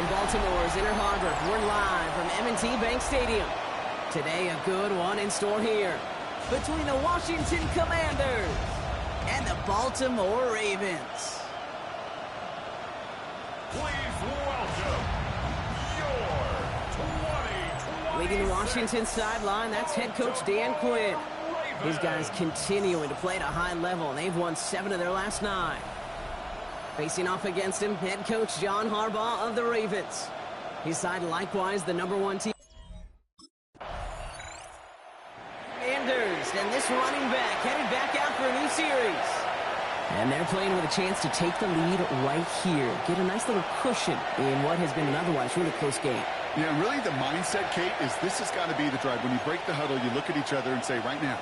From Baltimore's Inner Harbor, we're live from M&T Bank Stadium. Today, a good one in store here between the Washington Commanders and the Baltimore Ravens. Please welcome your 2020 Leading the Washington sideline, that's head coach Dan Quinn. These guys continuing to play at a high level, and they've won 7 of their last 9. Facing off against him, head coach John Harbaugh of the Ravens. His side likewise the #1 team. Anders, and this running back headed back out for a new series. And they're playing with a chance to take the lead right here. Get a nice little cushion in what has been an otherwise really close game. Yeah, really the mindset, Kate, is this has got to be the drive. When you break the huddle, you look at each other and say, right now,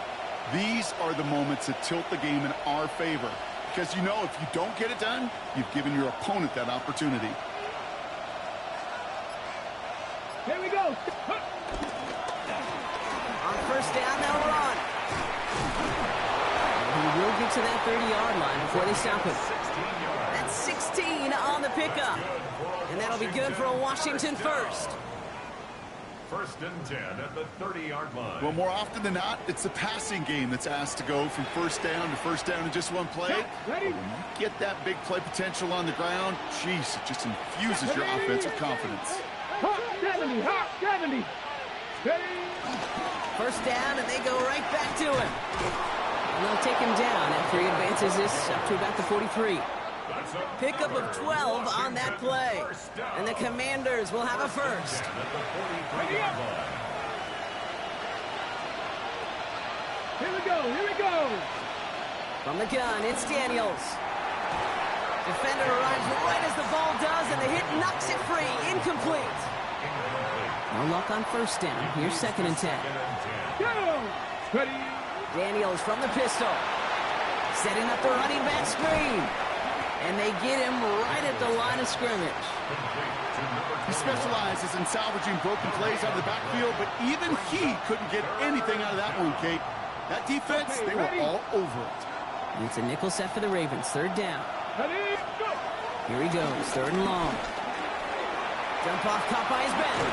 these are the moments that tilt the game in our favor. Because you know if you don't get it done, you've given your opponent that opportunity. Here we go. On first down, they'll run. And he will get to that 30-yard line before they stop him. That's 16 on the pickup. And that'll be good for a Washington first. First and 10 at the 30-yard line. Well, more often than not, it's the passing game that's asked to go from first down in just one play. But when you get that big play potential on the ground, geez, it just infuses your offense with confidence. 70. First down, and they go right back to him. And they'll take him down after he advances this up to about the 43. Pickup of 12 on that play. And the Commanders will have a first. Here we go. From the gun, it's Daniels. Defender arrives right as the ball does, and the hit knocks it free. Incomplete. No luck on first down. Here's 2nd and 10. Daniels from the pistol. Setting up the running back screen. And they get him right at the line of scrimmage. He specializes in salvaging broken plays out of the backfield, but even he couldn't get anything out of that one, Kate. That defense, they were all over it. And it's a nickel set for the Ravens. 3rd down. Here he goes. 3rd and long. Jump off, caught by his back.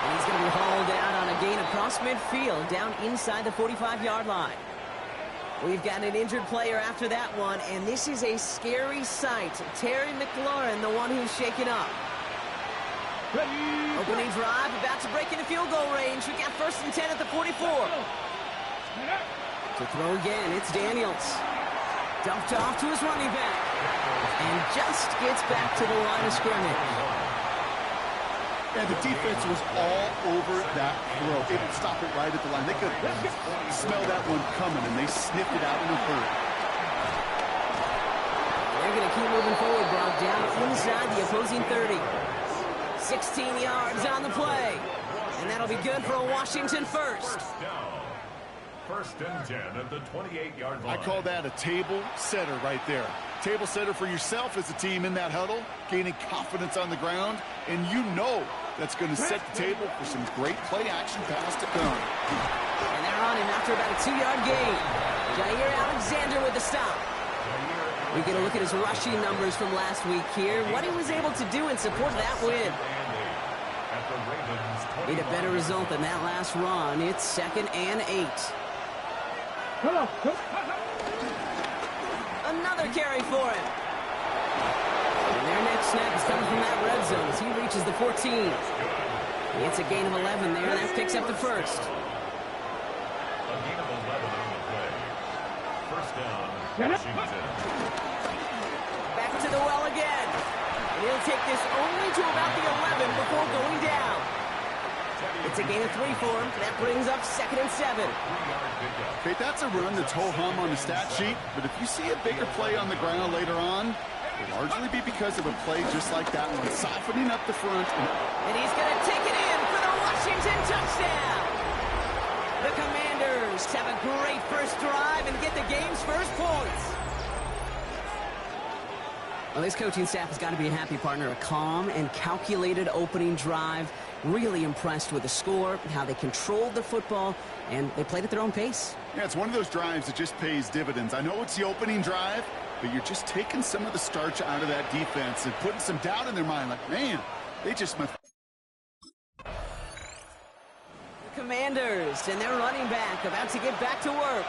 And he's going to be hauled out on a gain across midfield, down inside the 45-yard line. We've got an injured player after that one, and this is a scary sight. Terry McLaurin, the one who's shaken up. Opening drive, about to break into field goal range. We got 1st and 10 at the 44. To throw again, it's Daniels. Dumped off to his running back. And just gets back to the line of scrimmage. And the defense was all over that throw. It would stop it right at the line. They could smell that one coming, and they sniffed it out in a hurry. They're going to keep moving forward, Brock, down inside the opposing 30. 16 yards on the play. And that'll be good for a Washington first. First and 10 at the 28-yard line. I call that a table setter right there. Table setter for yourself as a team in that huddle, gaining confidence on the ground, and you know that's going to set the table for some great play action pass to come. And they're on him after about a 2-yard gain. Jair Alexander with the stop. We get a look at his rushing numbers from last week here. What he was able to do in support of that win. Need a better result than that last run. It's 2nd and 8. Another carry for him. And their next snap is coming from that red zone as he reaches the 14. It's a gain of 11 there. That picks up the first. A gain of 11 on the play. First down, Washington. Back to the well again. And he'll take this only to about the 11 before going down. It's a gain of 3 for him. That brings up 2nd and 7. Okay, that's a run that's ho-hum on the stat sheet, but if you see a bigger play on the ground later on, it'll largely be because of a play just like that one, softening up the front. And he's going to take it in for the Washington touchdown. The Commanders have a great first drive and get the game's first points. Well, this coaching staff has got to be a happy partner. A calm and calculated opening drive. Really impressed with the score, how they controlled the football, and they played at their own pace. Yeah, it's one of those drives that just pays dividends. I know it's the opening drive, but you're just taking some of the starch out of that defense and putting some doubt in their mind. Like, man, They just must. Commanders and their running back about to get back to work.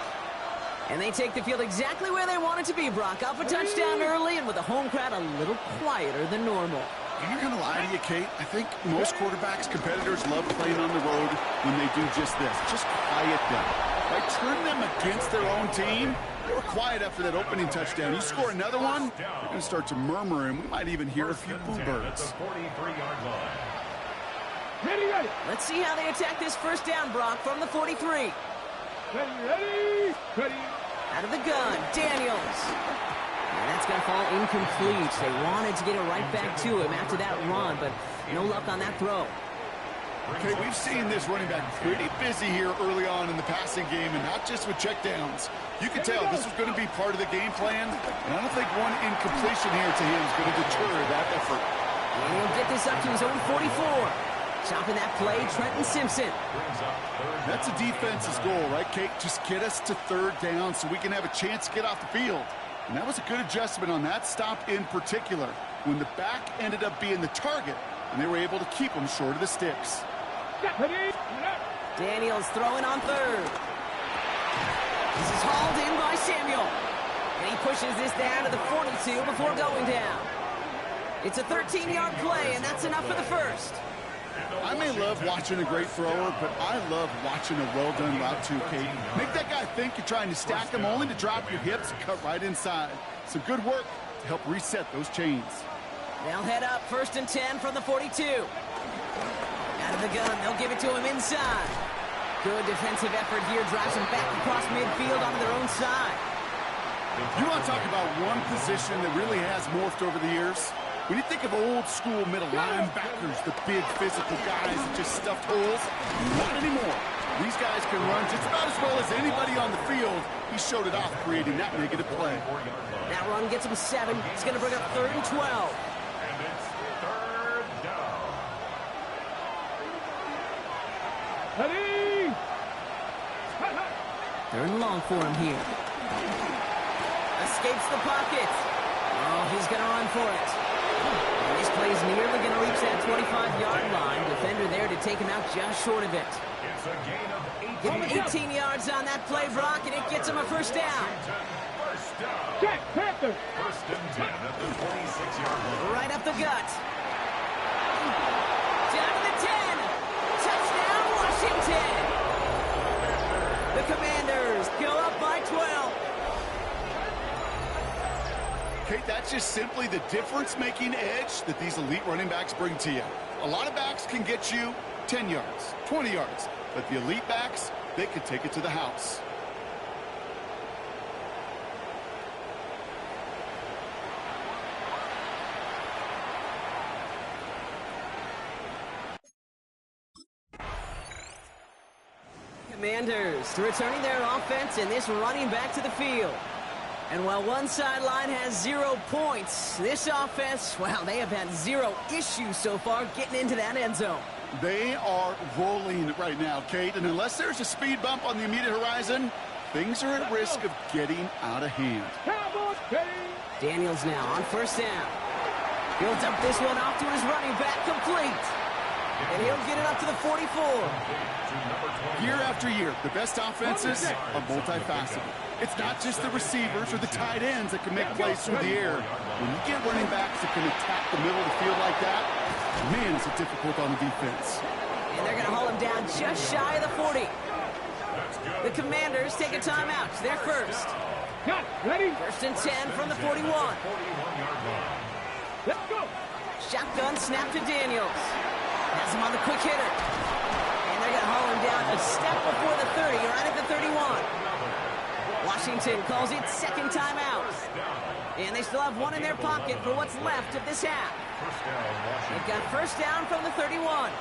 And they take the field exactly where they want it to be, Brock. Up a touchdown early and with the home crowd a little quieter than normal. I'm not going to lie to you, Kate. I think most quarterbacks, competitors love playing on the road when they do just this. Just quiet them. By turning them against their own team, they were quiet after that opening touchdown. You score another one, they're going to start to murmur, and we might even hear a few boo birds. Ready, ready. Let's see how they attack this first down, Brock, from the 43. Ready, ready, ready. Out of the gun, Daniels. And that's going to fall incomplete. They wanted to get it right back to him after that run, but no luck on that throw. Okay, we've seen this running back pretty busy here early on in the passing game, and not just with checkdowns. You can tell this was going to be part of the game plan, and I don't think one incompletion here to him is going to deter that effort. And he'll get this up to his own 44. Chopping that play, Trenton Simpson. That's a defense's goal, right, Kate? Just get us to third down so we can have a chance to get off the field. And that was a good adjustment on that stop in particular, when the back ended up being the target, and they were able to keep him short of the sticks. Daniels throwing on third. This is hauled in by Samuel. And he pushes this down to the 42 before going down. It's a 13-yard play, and that's enough for the first. I may love watching a great thrower, but I love watching a well-done route too, Kate. Make that guy think you're trying to stack him only to drop your hips and cut right inside. Some good work to help reset those chains. They'll head up 1st and 10 from the 42. Out of the gun, they'll give it to him inside. Good defensive effort here, drives him back across midfield onto their own side. You want to talk about one position that really has morphed over the years? When you think of old-school middle linebackers, the big physical guys that just stuffed holes, not anymore. These guys can run just about as well as anybody on the field. He showed it off, creating that negative play. That run gets him 7. It's going to bring up 3rd and 12. And it's third down. Ready. 3rd and long for him here. Escapes the pocket. Oh, he's going to run for it. And this play's nearly going to reach that 25-yard line. Defender there to take him out just short of it. It's a gain of 8. Give him 18 yards on that play, Brock, and it gets him a first down. First down. Jack Panther. 1st and 10 at the 26-yard line. Right up the gut. Down to the 10. Touchdown, Washington. The Commanders go up by 12. Kate, that's just simply the difference-making edge that these elite running backs bring to you. A lot of backs can get you 10 yards, 20 yards, but the elite backs, they can take it to the house. Commanders returning their offense and this running back to the field. And while one sideline has 0 points, this offense, well, they have had 0 issues so far getting into that end zone. They are rolling right now, Kate, and unless there's a speed bump on the immediate horizon, things are at risk of getting out of hand. Daniels now on 1st down. He'll dump this one off to his running back, complete. And he'll get it up to the 44. Year after year, the best offenses are multifaceted. It's not just the receivers or the tight ends that can make plays through the air. When you get running backs that can attack the middle of the field like that, man, is it difficult on the defense. And they're going to haul him down just shy of the 40. The Commanders take a timeout. They're first. Ready? 1st and 10 from the 41. Let's go. Shotgun snap to Daniels. Has him on the quick hitter. And they're going to haul him down a step before the 30, right at the 31. Washington calls it 2nd timeout. And they still have 1 in their pocket for what's left of this half. They've got 1st down from the 31.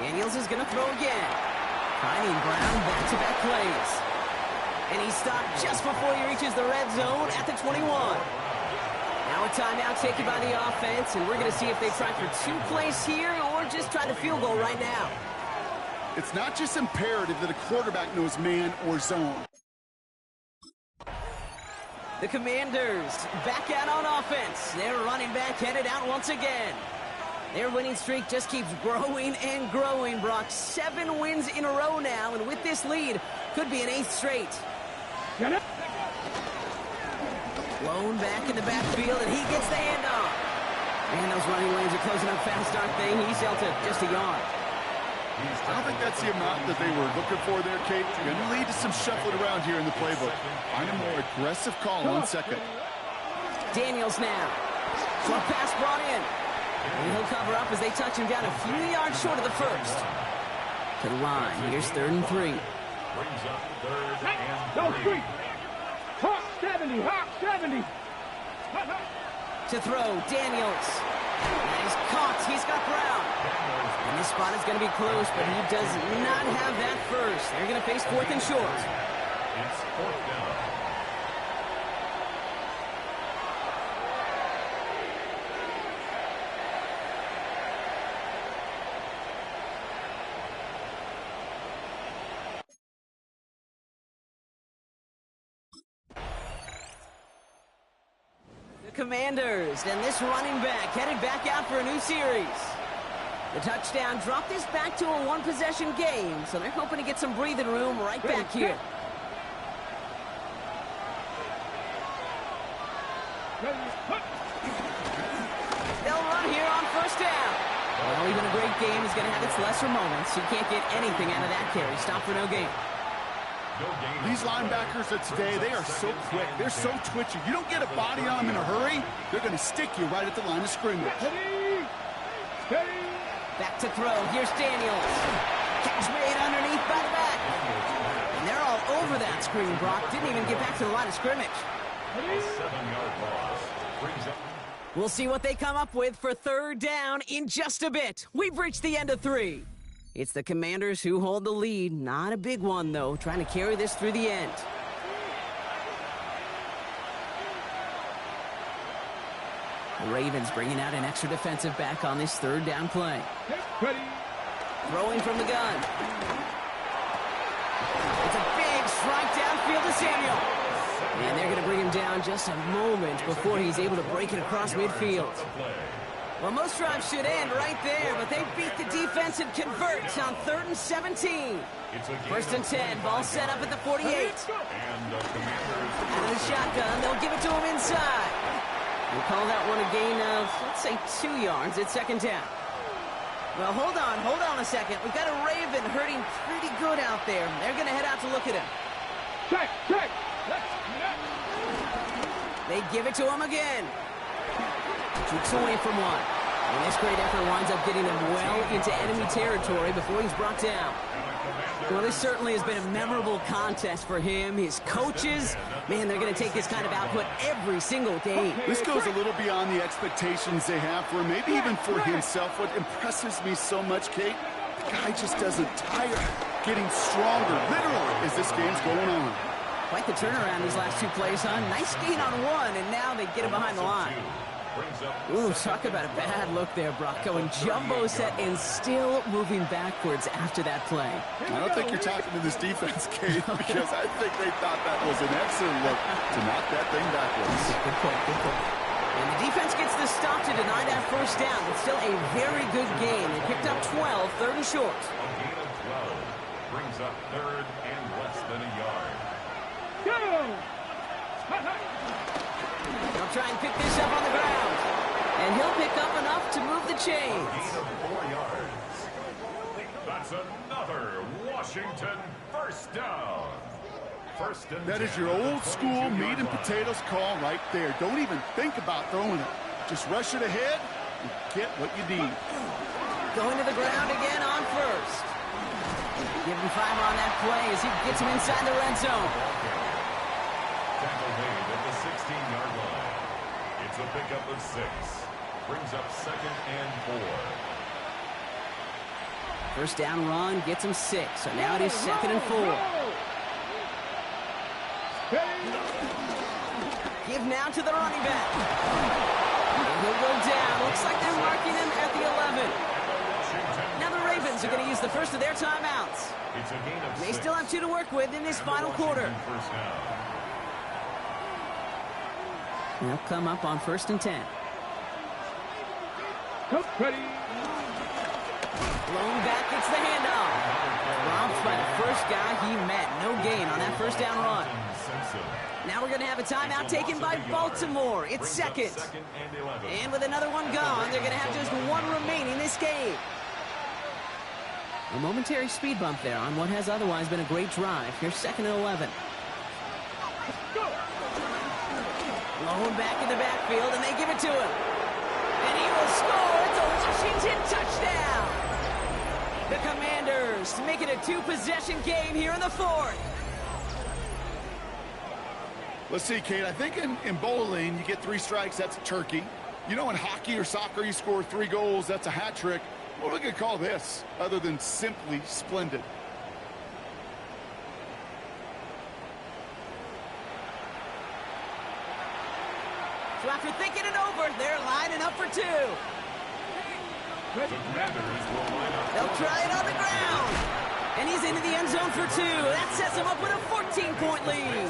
Daniels is going to throw again. Finding Brown back-to-back plays. And he's stopped just before he reaches the red zone at the 21. Now a timeout taken by the offense, and we're going to see if they try for 2 plays here or just try the field goal right now. It's not just imperative that a quarterback knows man or zone. The Commanders back out on offense. Their running back headed out once again. Their winning streak just keeps growing and growing, Brock. 7 wins in a row now, and with this lead, could be an 8th straight. Blown back in the backfield, and he gets the handoff. Man, those running lanes are closing up fast, aren't they? He's held to just a yard. I don't think that's the amount that they were looking for there, Kate. Going to lead to some shuffling around here in the playbook. Find a more aggressive call on second. Daniels now. Short pass brought in. And he'll cover up as they touch him down a few yards short of the first. To the line. Here's 3rd and 3. Brings up 3rd and 3. Go street. Hawk 70. Hawk 70. To throw, Daniels. And he's caught. He's got ground. And this spot is going to be close, but he does not have that first. They're going to face 4th and short. It's 4th down. Commanders, and this running back headed back out for a new series. The touchdown dropped this back to a 1-possession game, so they're hoping to get some breathing room right back here. They'll run here on 1st down. Well, even a great game is going to have its lesser moments. You can't get anything out of that carry. Stop for no gain. These linebackers of today, they are so quick. They're so twitchy. You don't get a body on them in a hurry, they're going to stick you right at the line of scrimmage. Back to throw. Here's Daniels. Catch made underneath by the back. And they're all over that screen, Brock. Didn't even get back to the line of scrimmage. A 7-yard loss. Brings up. We'll see what they come up with for 3rd down in just a bit. We've reached the end of 3. It's the Commanders who hold the lead. Not a big one, though, trying to carry this through the end. The Ravens bringing out an extra defensive back on this 3rd down play. Throwing from the gun. It's a big strike downfield to Samuel. And they're going to bring him down just a moment before he's able to break it across midfield. Well, most drives should end right there, but they beat the defense and convert on 3rd and 17. 1st and 10, ball set up at the 48. And Out of the shotgun, they'll give it to him inside. We'll call that one a gain of, let's say, 2 yards at 2nd down. Well, hold on a second. We've got a Raven hurting pretty good out there. They're going to head out to look at him. Check. They give it to him again. Jukes away from one. And this great effort winds up getting him well into enemy territory before he's brought down. Well, this certainly has been a memorable contest for him. His coaches, man, they're going to take this kind of output every single game. This goes a little beyond the expectations they have for him, maybe even for himself. What impresses me so much, Kate, the guy just doesn't tire, getting stronger, literally, as this game's going on. Quite the turnaround these last 2 plays, huh? Nice gain on 1, and now they get him behind the line. Ooh, talk about a bad look there, Brock. Going jumbo set and still moving backwards after that play. I don't think you're talking to this defense, Kate, because I think they thought that was an excellent look to knock that thing backwards. Good point. And the defense gets the stop to deny that 1st down, but still a very good game. They picked up 12, 3rd and short. A gain of 12 brings up 3rd and less than a yard. Go! They'll try and pick this up on the ground. And he'll pick up enough to move the chains. Gain of 4 yards. That's another Washington 1st down. 1st and 10. That is your old school meat and potatoes call right there. Don't even think about throwing it. Just rush it ahead and get what you need. Going to the ground again on 1st. Give him 5 on that play as he gets him inside the red zone. Tackle made at the 16-yard line. It's a pickup of 6. Brings up 2nd and 4. 1st down run gets him 6. So now it is 2nd and 4. Give now to the running back. And he'll go down. Looks like they're marking him at the 11. Now the Ravens are going to use the first of their timeouts. It's a gain of 6. They still have 2 to work with in this final quarter. First down. They'll come up on 1st and 10. Coach ready. Blown back, gets the handoff. Romped by the first guy he met. No gain on that first down run. Now we're going to have a timeout taken by Baltimore. It's second. And with another one gone, they're going to have just one remaining this game. A momentary speed bump there on what has otherwise been a great drive. Here's 2nd and 11. Blown back in the backfield, and they give it to him. And he will score. It's a Washington touchdown. The Commanders make it a 2-possession game here in the 4th. Let's see, Kate. I think in bowling, you get 3 strikes, that's a turkey. You know, in hockey or soccer, you score 3 goals, that's a hat trick. What we could call this, other than simply splendid? So after thinking it over, they're lining up for 2. They'll try it on the ground. And he's into the end zone for 2. That sets him up with a 14-point lead.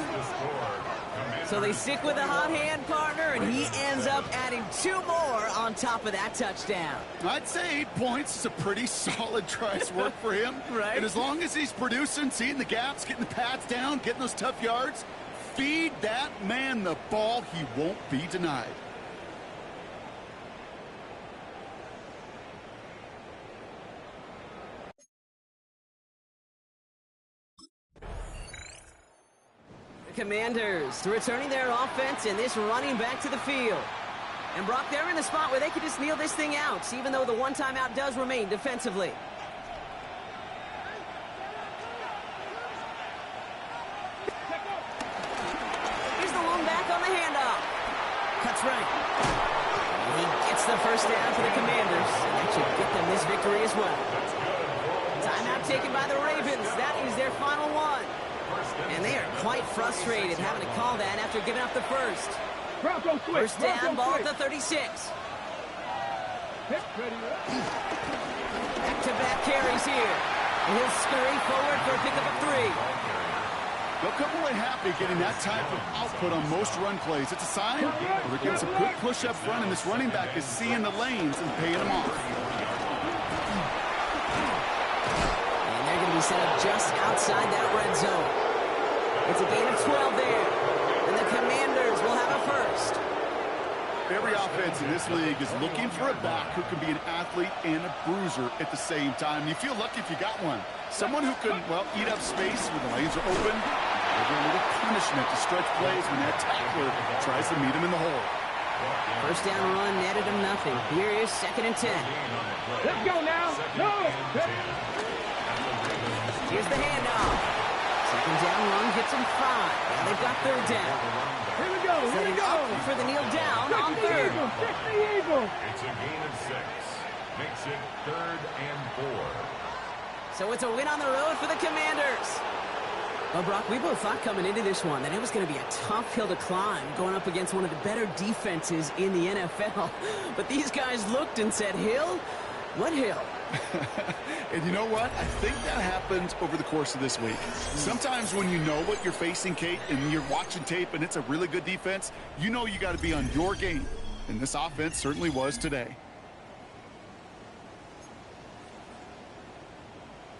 So they stick with a hot hand partner, and he ends up adding 2 more on top of that touchdown. I'd say 8 points is a pretty solid try's work for him. Right. And as long as he's producing, seeing the gaps, getting the pads down, getting those tough yards, feed that man the ball, he won't be denied. Commanders returning their offense and this running back to the field. And Brock, they're in a spot where they could just kneel this thing out, even though the one timeout does remain defensively. Here's the lone back on the handoff. Cuts right. And he gets the first down for the Commanders. And that should get them this victory as well. Timeout taken by the Ravens. That is their final one. And they are quite frustrated having to call that after giving up the first. First down, ball at the 36. Back-to-back carries here. And he'll scurry forward for a pickup of 3. They'll come away happy getting that type of output on most run plays. It's a sign that we're getting some good push up front, and this running back is seeing the lanes and paying them off. And they're going to be set up just outside that red zone. It's a gain of 12 there. And the Commanders will have a first. Every offense in this league is looking for a back who can be an athlete and a bruiser at the same time. You feel lucky if you got one. Someone who can, well, eat up space when the lanes are open. Give a little punishment to stretch plays when that tackler tries to meet him in the hole. First down run netted him nothing. Here is 2nd and 10. Let's go now. No. Here's the handoff. 2nd down run gets him 5. And they've got 3rd down. Here we go. Setting up for the kneel down on 3rd. It's a gain of 6. Makes it 3rd and 4. So it's a win on the road for the Commanders. Well, Brock, we both thought coming into this one that it was going to be a tough hill to climb going up against one of the better defenses in the NFL. But these guys looked and said, Hill? What hill? And you know what? I think that happens over the course of this week. Sometimes when you know what you're facing, Kate, and you're watching tape and it's a really good defense, you know you got to be on your game. And this offense certainly was today.